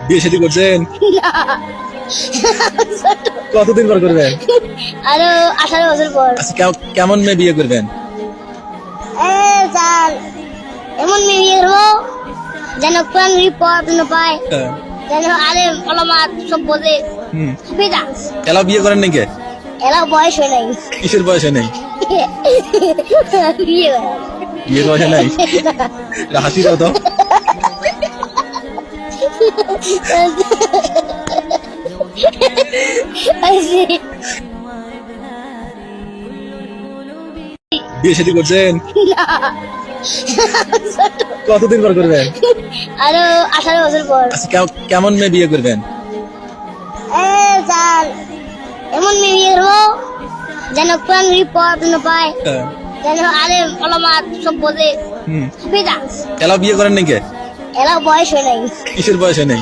বিয়ে শাদী করছেন? কতদিন পর করবেন? আরো 18 বছর পর। আচ্ছা, কেমন মেয়ে বিয়ে করবেন? স্যার এমন মেয়ে বিয়ে করবো যেন কোরআন পড়ানো পায়, যেন আলেম ওলামা সব বোঝে। সুবিধা এলা বিয়ে করেন নাকি? এরা বয়স হয় নাই। কিসের বয়সে নেই? বিয়ে করে। বিয়ের বয়সে নাই? হাসি দাও তো। বিয়ে শাদী করছেন? কতদিন পর করবেন? আরো 18 বছর পর। আচ্ছা, কেমন মেয়ে বিয়ে করবেন? স্যার এমন মেয়ে বিয়ে করবো যেন কোরআন পড়ানো পায়, যেন আলেম ওলামা সব বোঝে। সুবিধা এলা বিয়ে করেন নাকি? এরা বয়স হয় নাই। কিসের বয়সে নেই?